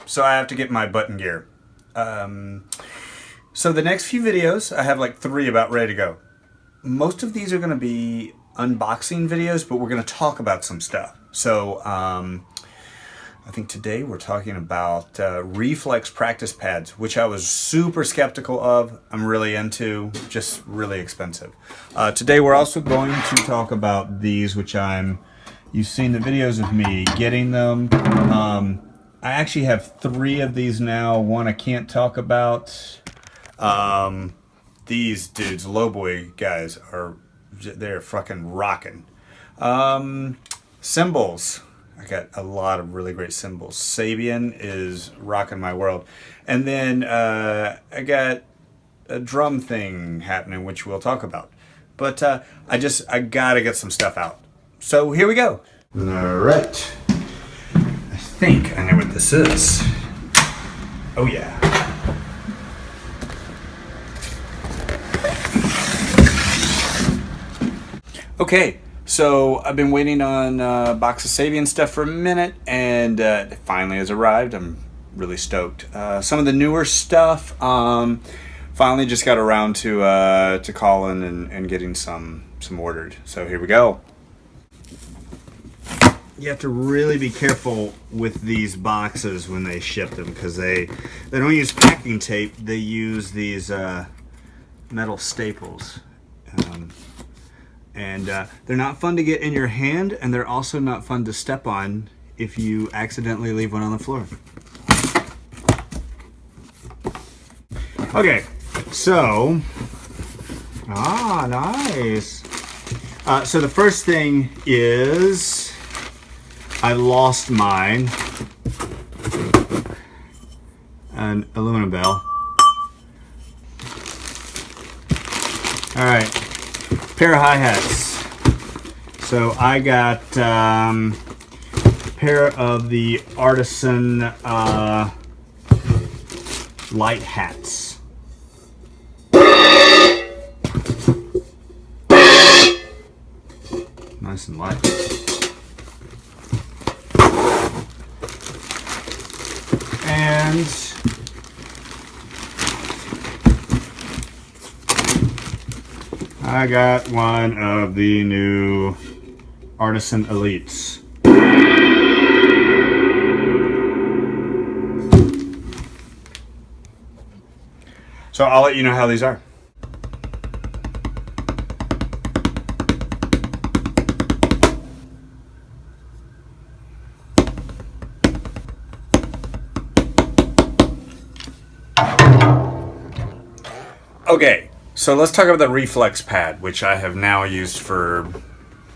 so I have to get my button gear. So the next few videos, I have like 3 about ready to go. Most of these are going to be unboxing videos, but we're going to talk about some stuff. So I think today we're talking about Reflexx practice pads, which I was super skeptical of. I'm really into, just really expensive. Today we're also going to talk about these, which you've seen the videos of me getting them. I actually have 3 of these now. One I can't talk about. These dudes, Lowboy guys, they're fucking rocking. Cymbals. I got a lot of really great cymbals. Sabian is rocking my world. And then I got a drum thing happening, which we'll talk about. But I gotta get some stuff out. So here we go. All right. I think I know what this is. Oh yeah. Okay, so I've been waiting on a box of Sabian stuff for a minute, and it finally has arrived. I'm really stoked. Some of the newer stuff, finally just got around to calling and getting some ordered. So here we go. You have to really be careful with these boxes when they ship them, because they don't use packing tape. They use these metal staples. And they're not fun to get in your hand, and they're also not fun to step on if you accidentally leave one on the floor. Okay, so, nice. So the first thing is, I lost mine, an aluminum bell. All right. Pair of hi-hats. So I got a pair of the Artisan light hats. Nice and light. And I got one of the new Artisan Elites. So I'll let you know how these are. Okay. So let's talk about the Reflexx pad, which I have now used for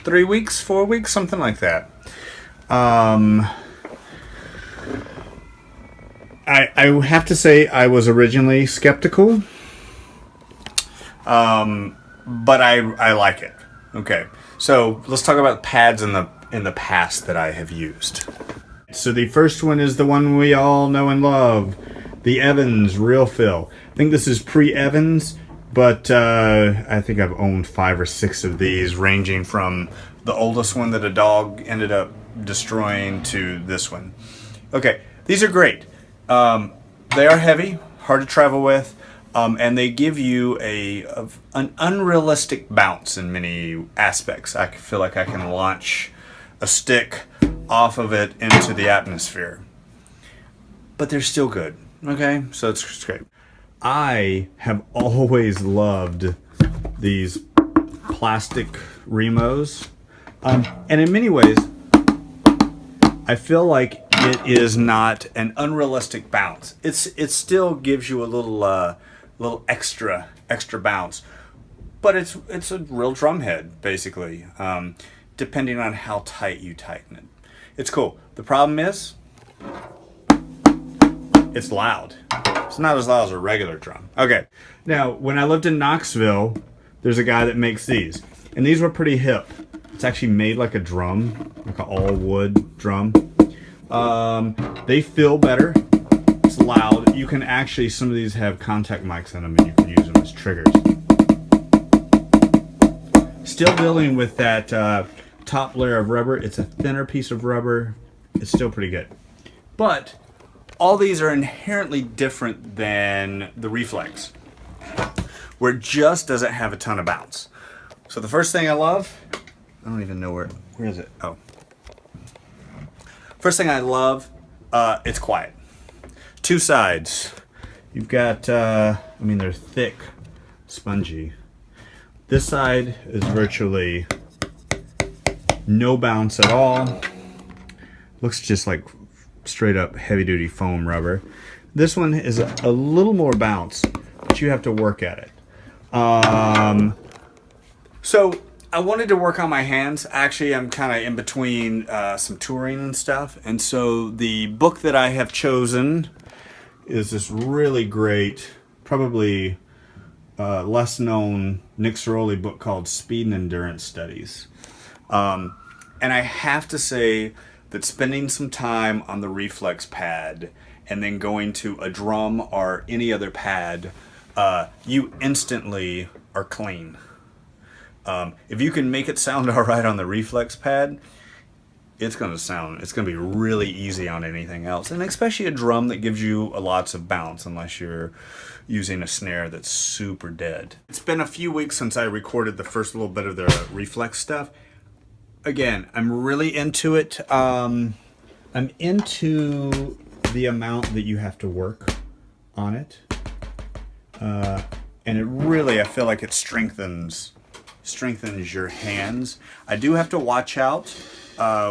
3 weeks, 4 weeks, something like that. I have to say I was originally skeptical, but I like it. Okay, so let's talk about pads in the past that I have used. So the first one is the one we all know and love, the Evans Real Fill. I think this is pre-Evans. But I think I've owned 5 or 6 of these, ranging from the oldest one that a dog ended up destroying to this one. Okay, these are great. They are heavy, hard to travel with, and they give you an unrealistic bounce in many aspects. I feel like I can launch a stick off of it into the atmosphere. But they're still good, okay? So it's great. I have always loved these plastic Remos, and in many ways, I feel like it is not an unrealistic bounce. It still gives you a little extra bounce, but it's a real drum head basically, depending on how tight you tighten it. It's cool. The problem is, it's loud. It's not as loud as a regular drum. Okay, now when I lived in Knoxville, there's a guy that makes these, and these were pretty hip. It's actually made like a drum, like an all wood drum. They feel better. It's loud. You can actually, some of these have contact mics in them, and you can use them as triggers. Still dealing with that top layer of rubber. It's a thinner piece of rubber. It's still pretty good. But all these are inherently different than the Reflexx, where it just doesn't have a ton of bounce. So the first thing I love, I don't even know where is it? Oh. First thing I love, it's quiet. Two sides. You've got, I mean, they're thick, spongy. This side is virtually no bounce at all. Looks just like straight up heavy duty foam rubber. This one is a little more bounce, but you have to work at it. So I wanted to work on my hands. Actually, I'm kind of in between some touring and stuff. And so the book that I have chosen is this really great, probably less known Nick Ceroli book called Speed and Endurance Studies. And I have to say that spending some time on the Reflexx pad and then going to a drum or any other pad, you instantly are clean. If you can make it sound all right on the Reflexx pad, it's going to be really easy on anything else. And especially a drum that gives you lots of bounce, unless you're using a snare that's super dead. It's been a few weeks since I recorded the first little bit of the Reflexx stuff. Again, I'm really into it. I'm into the amount that you have to work on it. And it really, I feel like it strengthens your hands. I do have to watch out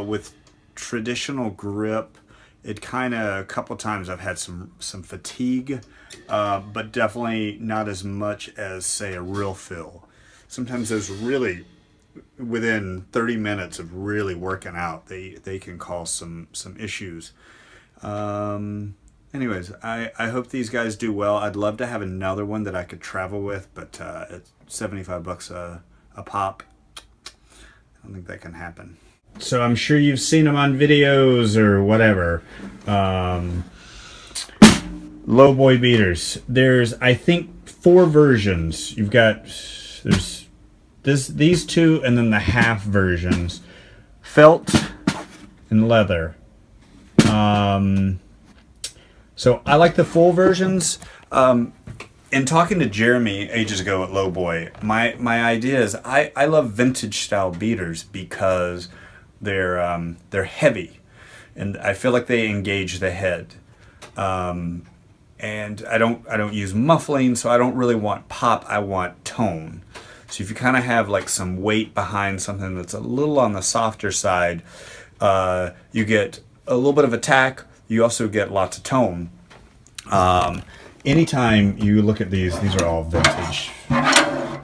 with traditional grip. It kind of, a couple times I've had some fatigue, but definitely not as much as, say, a real fill. Sometimes those really, within 30 minutes of really working out, they can cause some issues. Anyways, I hope these guys do well. I'd love to have another one that I could travel with, but it's $75 a pop. I don't think that can happen. So I'm sure you've seen them on videos or whatever. Low boy beaters. There's, I think, 4 versions. You've got, these two, and then the half versions. Felt and leather. So I like the full versions. In talking to Jeremy ages ago at Lowboy, my idea is I love vintage style beaters because they're heavy, and I feel like they engage the head. And I don't use muffling, so I don't really want pop. I want tone. So if you kind of have like some weight behind something that's a little on the softer side, you get a little bit of attack. You also get lots of tone. Anytime you look at these are all vintage,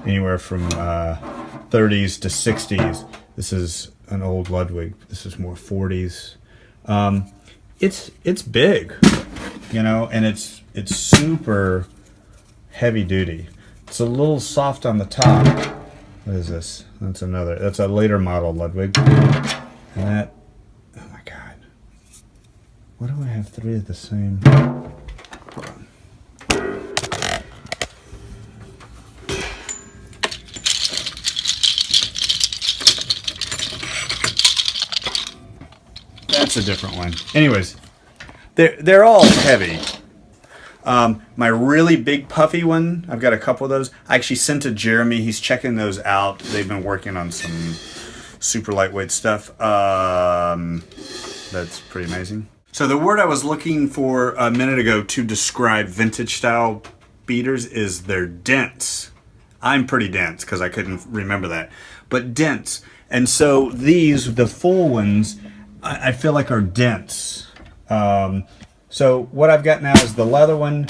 anywhere from 30s to 60s. This is an old Ludwig. This is more 40s. It's big, you know, and it's super heavy duty. It's a little soft on the top. What is this? That's a later model Ludwig. And that, oh my God. Why do I have 3 of the same? Hold on. That's a different one. Anyways, they're all heavy. My really big puffy one, I've got a couple of those. I actually sent to Jeremy. He's checking those out. They've been working on some super lightweight stuff. That's pretty amazing. So the word I was looking for a minute ago to describe vintage style beaters is they're dense. I'm pretty dense because I couldn't remember that. But dense. And so these, the full ones, I feel like are dense. So what I've got now is the leather one.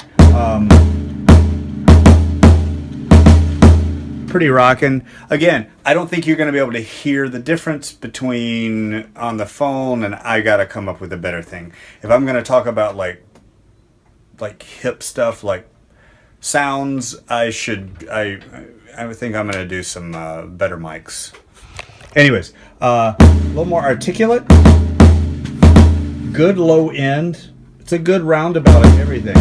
Pretty rocking. Again, I don't think you're going to be able to hear the difference between on the phone, and I got to come up with a better thing. If I'm going to talk about like hip stuff, like sounds, I would think I'm going to do some better mics. Anyways, a little more articulate. Good low end. It's a good roundabout of everything.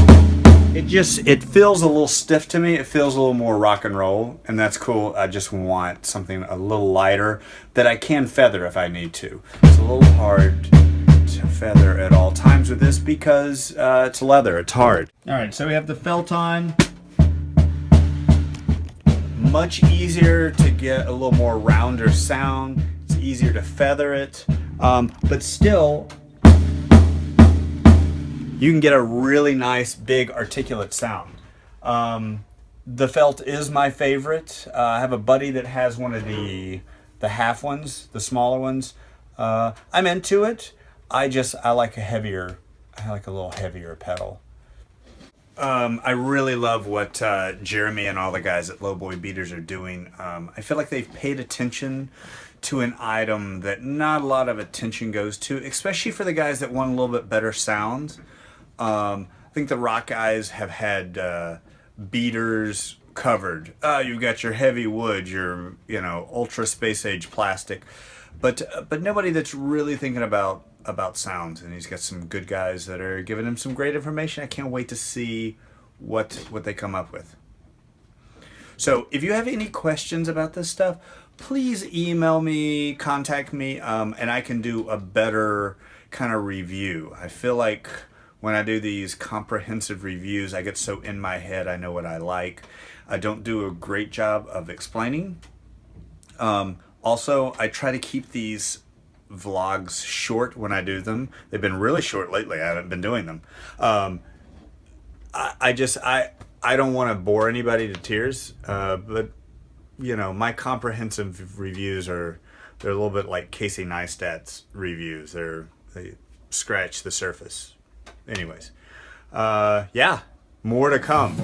It feels a little stiff to me. It feels a little more rock and roll, and that's cool. I just want something a little lighter that I can feather if I need to. It's a little hard to feather at all times with this, because it's leather, it's hard. All right, so we have the felt on. Much easier to get a little more rounder sound. It's easier to feather it, but still, you can get a really nice, big, articulate sound. The felt is my favorite. I have a buddy that has one of the half ones, the smaller ones. I'm into it. I like a little heavier pedal. I really love what Jeremy and all the guys at Lowboy Beaters are doing. I feel like they've paid attention to an item that not a lot of attention goes to, especially for the guys that want a little bit better sound. I think the rock guys have had beaters covered. You've got your heavy wood, your ultra space age plastic, but nobody that's really thinking about sounds. And he's got some good guys that are giving him some great information. I can't wait to see what they come up with. So if you have any questions about this stuff, please email me, contact me, and I can do a better kind of review. I feel like when I do these comprehensive reviews, I get so in my head, I know what I like. I don't do a great job of explaining. Also, I try to keep these vlogs short when I do them. They've been really short lately. I haven't been doing them. I don't want to bore anybody to tears, but my comprehensive reviews they're a little bit like Casey Neistat's reviews. They scratch the surface. Anyways, yeah, more to come.